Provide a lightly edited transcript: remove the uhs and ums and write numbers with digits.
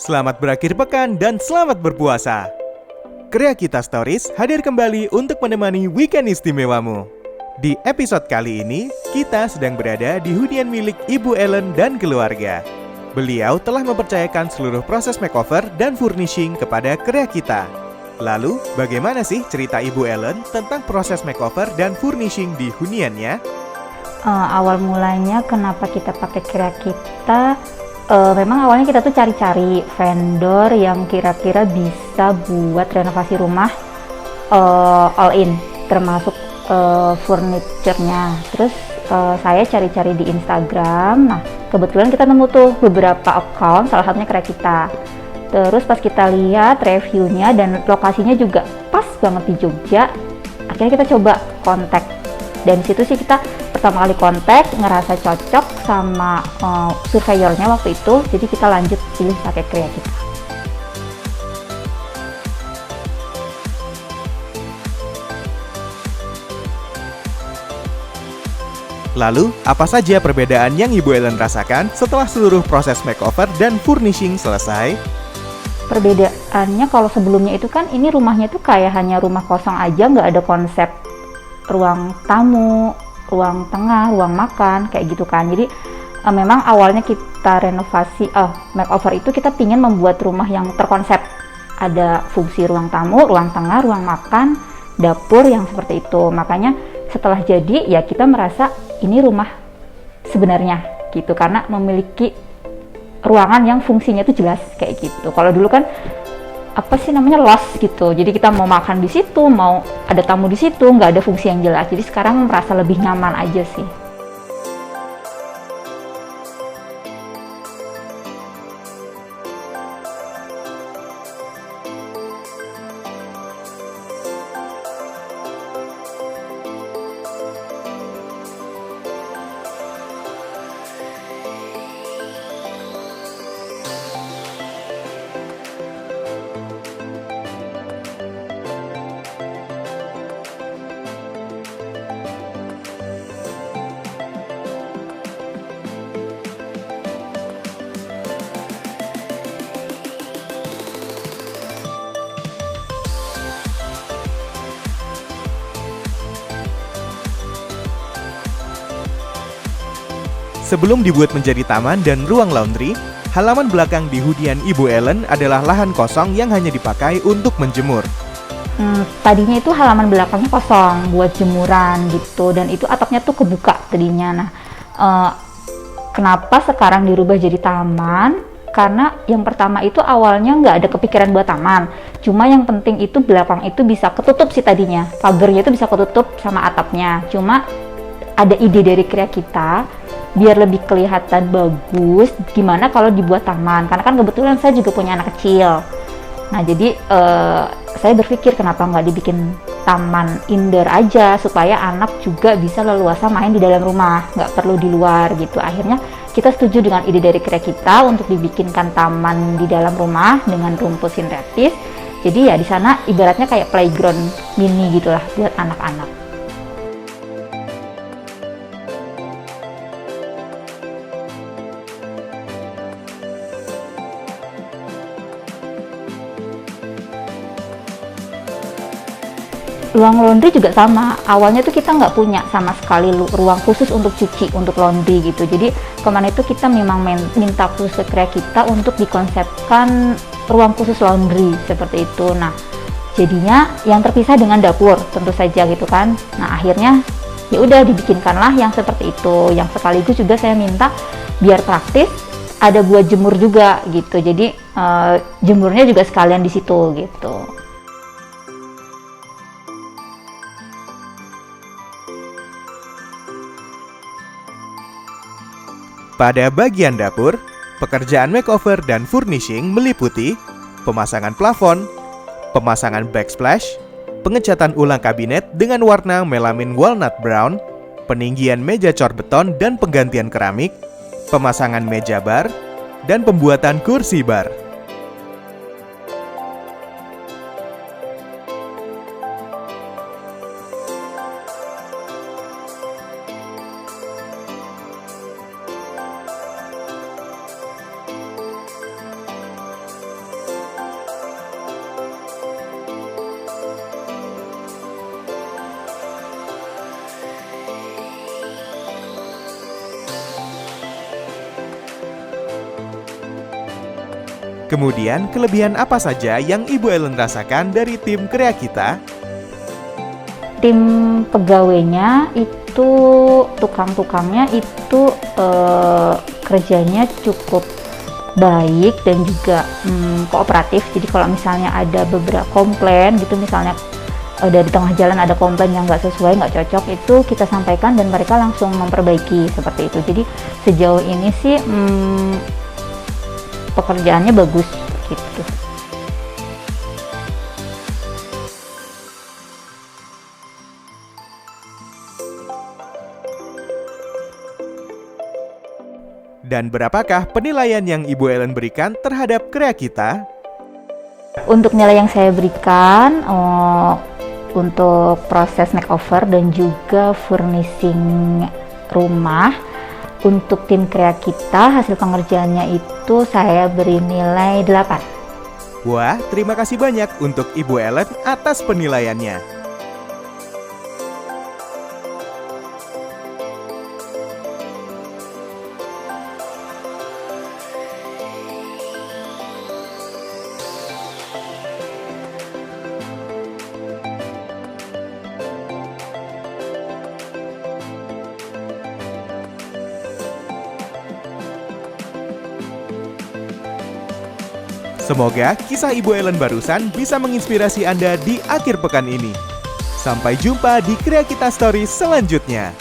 Selamat berakhir pekan dan selamat berpuasa. Krea Kita Stories hadir kembali untuk menemani weekend istimewamu. Di episode kali ini, kita sedang berada di hunian milik Ibu Ellen dan keluarga. Beliau telah mempercayakan seluruh proses makeover dan furnishing kepada Krea Kita. Lalu, bagaimana sih cerita Ibu Ellen tentang proses makeover dan furnishing di huniannya? Awal mulanya kenapa kita pakai Krea Kita, memang awalnya kita tuh cari-cari vendor yang kira-kira bisa buat renovasi rumah all in, termasuk furniture-nya. Terus saya cari-cari di Instagram. Nah, kebetulan kita nemu tuh beberapa account, salah satunya Krea Kita. Terus pas kita lihat reviewnya dan lokasinya juga pas banget di Jogja, akhirnya kita coba kontak. Dan di situ sih kita pertama kali kontak, ngerasa cocok sama surveyornya waktu itu, jadi kita lanjut pilih pakai Krea Kita. Lalu, apa saja perbedaan yang Ibu Ellen rasakan setelah seluruh proses makeover dan furnishing selesai? Perbedaannya kalau sebelumnya itu kan ini rumahnya tuh kayak hanya rumah kosong aja, nggak ada konsep ruang tamu, ruang tengah, ruang makan, kayak gitu kan. Jadi memang awalnya kita renovasi, makeover itu kita pingin membuat rumah yang terkonsep. Ada fungsi ruang tamu, ruang tengah, ruang makan, dapur yang seperti itu. Makanya setelah jadi ya kita merasa ini rumah sebenarnya gitu, karena memiliki ruangan yang fungsinya itu jelas kayak gitu. Kalau dulu kan lost gitu, jadi kita mau makan di situ, mau ada tamu di situ, nggak ada fungsi yang jelas. Jadi sekarang merasa lebih nyaman aja sih. Sebelum dibuat menjadi taman dan ruang laundry, halaman belakang di hunian Ibu Ellen adalah lahan kosong yang hanya dipakai untuk menjemur. Tadinya itu halaman belakangnya kosong buat jemuran gitu, dan itu atapnya tuh kebuka tadinya. Nah, kenapa sekarang dirubah jadi taman? Karena yang pertama itu awalnya nggak ada kepikiran buat taman, cuma yang penting itu belakang itu bisa ketutup sih tadinya, pagarnya itu bisa ketutup sama atapnya. Cuma ada ide dari Krea Kita biar lebih kelihatan bagus, gimana kalau dibuat taman, karena kan kebetulan saya juga punya anak kecil. Nah, jadi saya berpikir kenapa nggak dibikin taman indoor aja, supaya anak juga bisa leluasa main di dalam rumah, nggak perlu di luar gitu. Akhirnya kita setuju dengan ide dari Krea Kita untuk dibikinkan taman di dalam rumah dengan rumput sintetis. Jadi ya di sana ibaratnya kayak playground mini gitulah buat anak-anak. Ruang laundry juga sama, awalnya tuh kita nggak punya sama sekali ruang khusus untuk cuci, untuk laundry gitu. Jadi kemarin itu kita memang minta khusus ke Krea Kita untuk dikonsepkan ruang khusus laundry seperti itu. Nah, jadinya yang terpisah dengan dapur tentu saja gitu kan. Nah, akhirnya ya udah dibikinkanlah yang seperti itu. Yang sekaligus juga saya minta biar praktis, ada buat jemur juga gitu. Jadi jemurnya juga sekalian di situ gitu. Pada bagian dapur, pekerjaan makeover dan furnishing meliputi pemasangan plafon, pemasangan backsplash, pengecatan ulang kabinet dengan warna melamin walnut brown, peninggian meja cor beton dan penggantian keramik, pemasangan meja bar, dan pembuatan kursi bar. Kemudian, kelebihan apa saja yang Ibu Ellen rasakan dari tim Krea Kita? Tim pegawainya itu, tukang-tukangnya itu kerjanya cukup baik dan juga kooperatif. Jadi kalau misalnya ada beberapa komplain gitu, misalnya dari tengah jalan ada komplain yang nggak sesuai, nggak cocok, itu kita sampaikan dan mereka langsung memperbaiki seperti itu. Jadi sejauh ini sih pekerjaannya bagus gitu. Dan berapakah penilaian yang Ibu Ellen berikan terhadap Krea Kita? Untuk nilai yang saya berikan untuk proses makeover dan juga furnishing rumah, untuk tim Krea Kita hasil pengerjaannya itu saya beri nilai 8. Wah, terima kasih banyak untuk Ibu Ellen atas penilaiannya. Semoga kisah Ibu Ellen barusan bisa menginspirasi Anda di akhir pekan ini. Sampai jumpa di Krea Kita Stories selanjutnya.